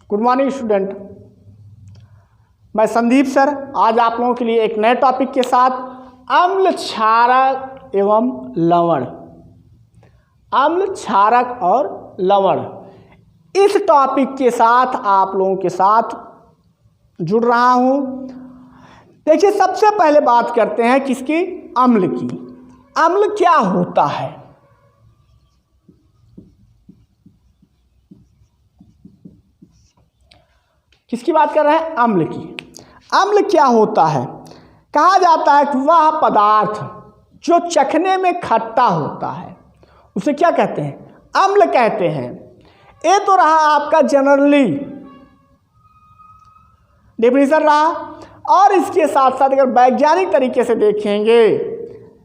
Good morning student, मैं Sandeep sir आज आप लोगों के लिए एक नए टॉपिक के साथ अम्ल क्षारक एवं लवण, अम्ल क्षारक और लवण इस टॉपिक के साथ आप लोगों के साथ जुड़ रहा हूं। देखिए, सबसे पहले बात करते हैं किसकी? अम्ल की। अम्ल क्या होता है? किसकी बात कर रहे हैं? अम्ल की। अम्ल क्या होता है? कहा जाता है कि वह पदार्थ जो चखने में खट्टा होता है उसे क्या कहते हैं? अम्ल कहते हैं। ये तो रहा आपका जनरली डेफिनेशन रहा, और इसके साथ साथ अगर वैज्ञानिक तरीके से देखेंगे,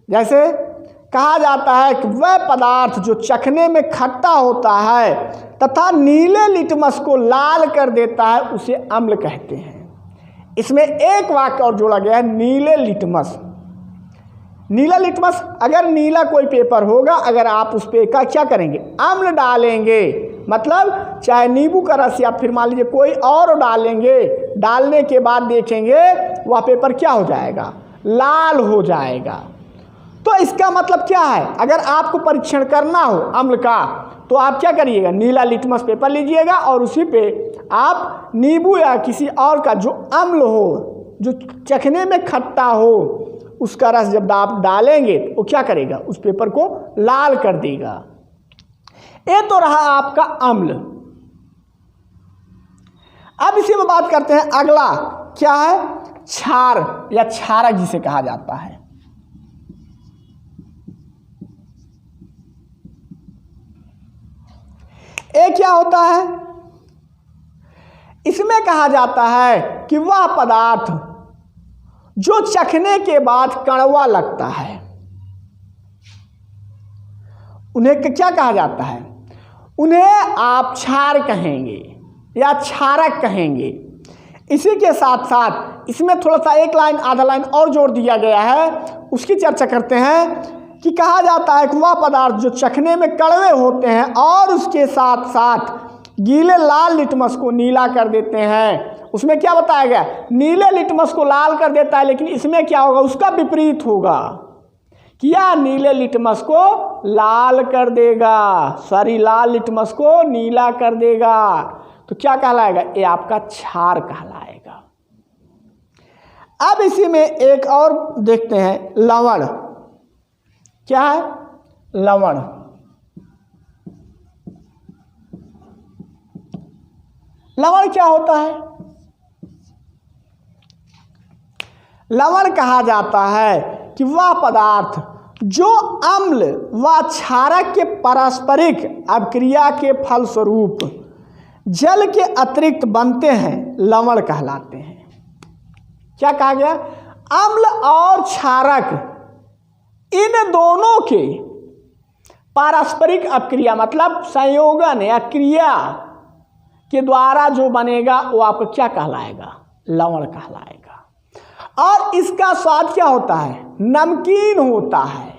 जैसे कहा जाता है कि वह पदार्थ जो चखने में खट्टा होता है तथा नीले लिटमस को लाल कर देता है उसे अम्ल कहते हैं। इसमें एक वाक्य और जोड़ा गया है, नीले लिटमस। नीला लिटमस, अगर नीला कोई पेपर होगा, अगर आप उस पे क्या करेंगे? अम्ल डालेंगे, मतलब चाहे नींबू का रस या फिर मान लीजिए कोई और डालेंगे, डालने के बाद देखेंगे वह पेपर क्या हो जाएगा? लाल हो जाएगा। तो इसका मतलब क्या है? अगर आपको परीक्षण करना हो अम्ल का तो आप क्या करिएगा? नीला लिटमस पेपर लीजिएगा और उसी पे आप नींबू या किसी और का जो अम्ल हो, जो चखने में खट्टा हो, उसका रस जब आप डालेंगे तो वो क्या करेगा? उस पेपर को लाल कर देगा। ये तो रहा आपका अम्ल। अब इसी में बात करते हैं, अगला क्या है? क्षार या क्षारक जिसे कहा जाता है। ये क्या होता है? इसमें कहा जाता है कि वह पदार्थ जो चखने के बाद कड़वा लगता है उन्हें क्या कहा जाता है? उन्हें आप क्षार कहेंगे या क्षारक कहेंगे। इसी के साथ साथ इसमें थोड़ा सा एक लाइन आधा लाइन और जोड़ दिया गया है, उसकी चर्चा करते हैं कि कहा जाता है कि वह पदार्थ जो चखने में कड़वे होते हैं और उसके साथ साथ गीले लाल लिटमस को नीला कर देते हैं। उसमें क्या बताया गया? नीले लिटमस को लाल कर देता है, लेकिन इसमें क्या होगा? उसका विपरीत होगा। क्या? नीले लिटमस को लाल कर देगा, सॉरी लाल लिटमस को नीला कर देगा। तो क्या कहलाएगा? ये आपका क्षार कहलाएगा। अब इसी में एक और देखते हैं, लवण। क्या है? लवण। लवण क्या होता है? लवण कहा जाता है कि वह पदार्थ जो अम्ल व क्षारक के पारस्परिक अभिक्रिया के फलस्वरूप जल के अतिरिक्त बनते हैं, लवण कहलाते हैं। क्या कहा गया? अम्ल और क्षारक इन दोनों के पारस्परिक अभिक्रिया मतलब संयोजन या क्रिया के द्वारा जो बनेगा वो आपको क्या कहलाएगा? लवण कहलाएगा। और इसका स्वाद क्या होता है? नमकीन होता है।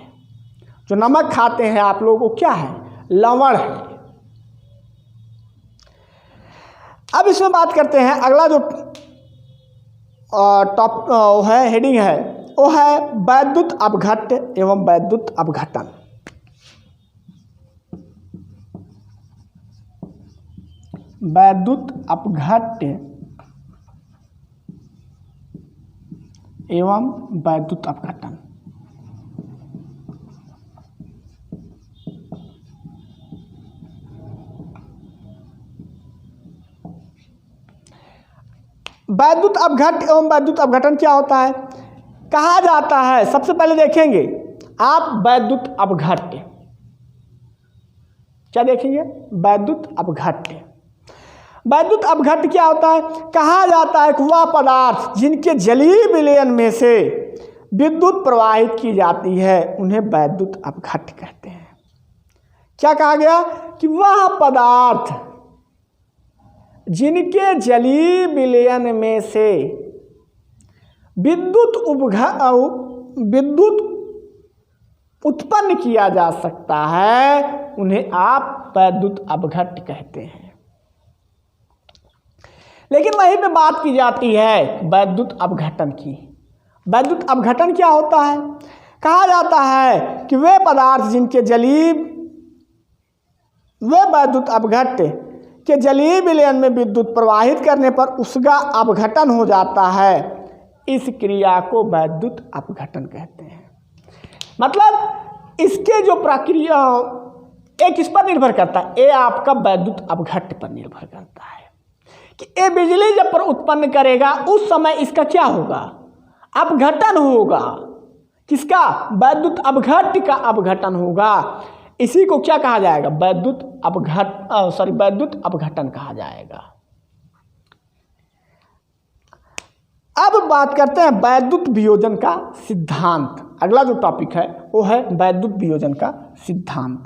जो नमक खाते हैं आप लोगों को क्या है? लवण है। अब इसमें बात करते हैं, अगला जो टॉप है, हेडिंग है, वो है वैद्युत अपघट्य एवं वैद्युत अपघटन। वैद्युत अपघट्य एवं वैद्युत अपघटन। वैद्युत अपघट्य एवं वैद्युत अपघटन क्या होता है? कहा जाता है, सबसे पहले देखेंगे आप वैद्युत अपघट्य। क्या देखेंगे? वैद्युत अपघट्य। वैद्युत अपघट्य क्या होता है? कहा जाता है कि वह पदार्थ जिनके जलीय विलयन में से विद्युत प्रवाहित की जाती है उन्हें वैद्युत अपघट्य कहते हैं। क्या कहा गया? कि वह पदार्थ जिनके जलीय विलयन में से विद्युत उत्पन्न किया जा सकता है उन्हें आप वैद्युत अपघट्य कहते हैं। लेकिन वहीं पे बात की जाती है वैद्युत अपघटन की। वैद्युत अपघटन क्या होता है? कहा जाता है कि वे पदार्थ जिनके जलीय वे वैद्युत अपघट के जलीय विलयन में विद्युत प्रवाहित करने पर उसका अपघटन हो जाता है, इस क्रिया को वैद्युत अपघटन कहते हैं। मतलब इसके जो प्रक्रिया एक किस पर निर्भर करता है? ये आपका वैद्युत अपघट पर निर्भर करता है कि ये बिजली जब पर उत्पन्न करेगा उस समय इसका क्या होगा? अपघटन होगा। किसका? वैद्युत अपघट का अपघटन होगा। इसी को क्या कहा जाएगा? वैद्युत अपघटन कहा जाएगा। अब बात करते हैं वैद्युत वियोजन का सिद्धांत। अगला जो टॉपिक है वो है वैद्युत वियोजन का सिद्धांत।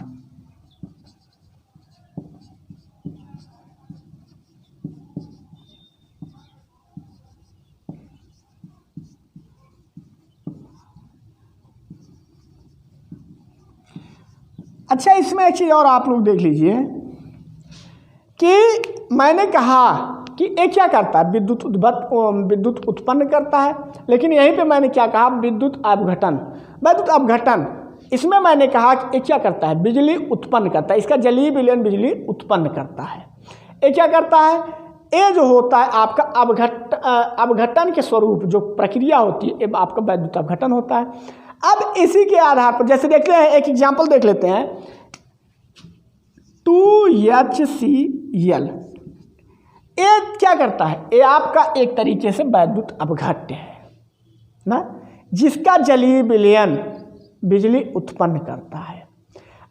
अच्छा, इसमें एक चीज़ और आप लोग देख लीजिए कि मैंने कहा कि ये क्या करता है? विद्युत उत्पन्न करता है। लेकिन यहीं पे मैंने क्या कहा? विद्युत अपघटन। वैद्युत अपघटन इसमें मैंने कहा कि ये क्या करता है? बिजली उत्पन्न करता है। इसका जलीय विलयन बिजली उत्पन्न करता है। ये क्या करता है? ये जो होता है आपका अपघटन के स्वरूप जो प्रक्रिया होती है ये आपका वैद्युत अपघटन होता है। अब इसी के आधार पर जैसे देखते हैं, एक एग्जाम्पल देख लेते हैं। 2HCl ये क्या करता है? ये आपका एक तरीके से वैद्युत अपघट्य है ना, जिसका जलीय विलयन बिजली उत्पन्न करता है।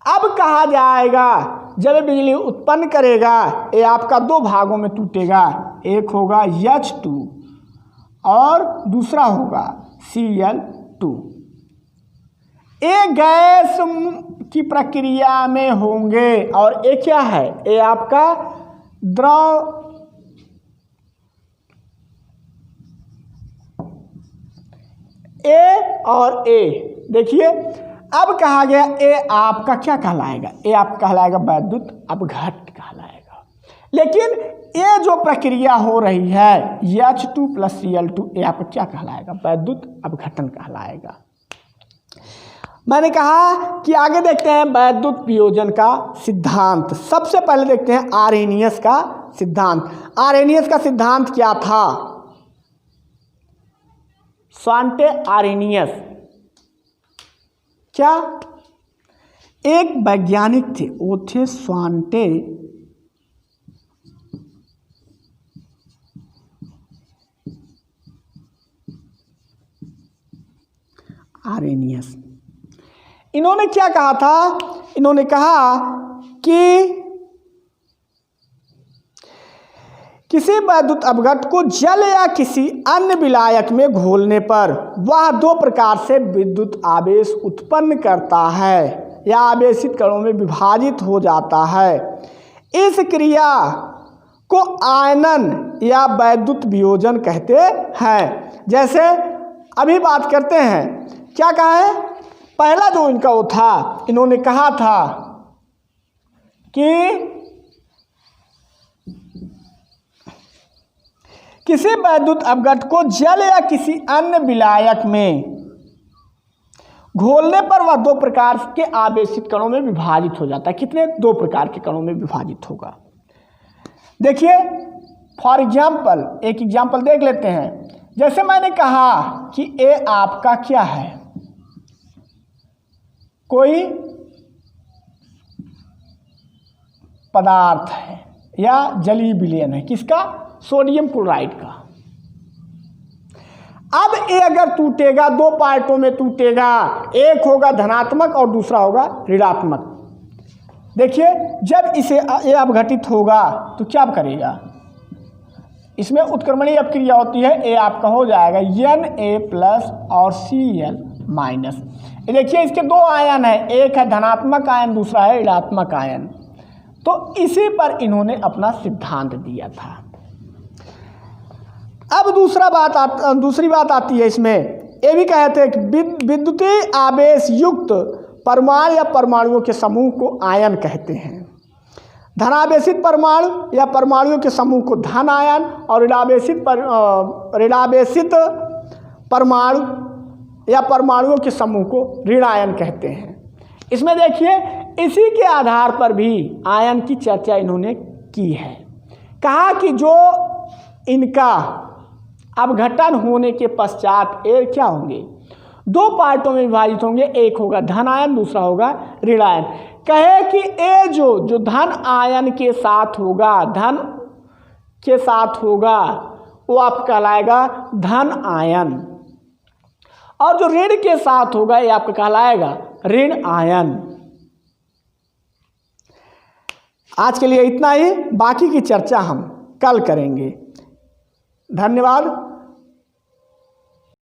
अब कहा जाएगा जब बिजली उत्पन्न करेगा ये आपका दो भागों में टूटेगा। एक होगा H2 और दूसरा होगा Cl2। ये गैस की प्रक्रिया में होंगे और ये क्या है? ये आपका द्रव ए और ए। देखिए अब कहा गया ये आपका क्या कहलाएगा? ये आपका कहलाएगा वैद्युत अपघट कहलाएगा। लेकिन ये जो प्रक्रिया हो रही है H2 + Cl2 ये आपका क्या कहलाएगा? वैद्युत अपघटन कहलाएगा। मैंने कहा कि आगे देखते हैं वैद्युत वियोजन का सिद्धांत। सबसे पहले देखते हैं आर्हेनियस का सिद्धांत। आर्हेनियस का सिद्धांत क्या था? स्वांटे आर्हेनियस क्या एक वैज्ञानिक थे, वो थे स्वांटे आर्हेनियस। इन्होंने क्या कहा था? इन्होंने कहा कि किसी वैद्युत अपघट को जल या किसी अन्य विलायक में घोलने पर वह दो प्रकार से विद्युत आवेश उत्पन्न करता है या आवेशित कणों में विभाजित हो जाता है। इस क्रिया को आयनन या वैद्युत वियोजन कहते हैं। जैसे अभी बात करते हैं, क्या कहा है? पहला जो इनका वो था, इन्होंने कहा था कि किसी वैद्युत अपघट को जल या किसी अन्य विलायक में घोलने पर वह दो प्रकार के आवेशित कणों में विभाजित हो जाता है। कितने? दो प्रकार के कणों में विभाजित होगा। देखिए फॉर एग्जाम्पल एक एग्जाम्पल देख लेते हैं। जैसे मैंने कहा कि ये आपका क्या है? कोई पदार्थ है या जलीय विलयन है। किसका? सोडियम क्लोराइड का। अब ये अगर टूटेगा, दो पार्टों में टूटेगा, एक होगा धनात्मक और दूसरा होगा ऋणात्मक। देखिए जब इसे ये अपघटित होगा तो क्या करेगा? इसमें उत्क्रमणीय अपक्रिया होती है। ये आपका हो जाएगा Na+ और Cl-। ये देखिए इसके दो आयन है, एक है धनात्मक आयन, दूसरा है ऋणात्मक आयन। तो इसी पर इन्होंने अपना सिद्धांत दिया था। अब दूसरी बात आती है इसमें। ये भी कहते हैं कि विद्युतीय आवेश युक्त परमाणु या परमाणुओं के समूह को आयन कहते हैं। धनावेशित परमाणु या परमाणुओं के समूह को धन आयन और ऋणावेशित परमाणु या परमाणुओं के समूह को ऋण आयन कहते हैं। इसमें देखिए इसी के आधार पर भी आयन की चर्चा इन्होंने की है। कहा कि जो इनका अपघटन होने के पश्चात ये क्या होंगे, दो पार्टों में विभाजित होंगे, एक होगा धन आयन, दूसरा होगा ऋण आयन। कहे कि ये जो धन आयन के साथ होगा, धन के साथ होगा, वो आपका कहलाएगा धन आयन, और जो ऋण के साथ होगा ये आपका कहलाएगा ऋण आयन। आज के लिए इतना ही, बाकी की चर्चा हम कल करेंगे। धन्यवाद।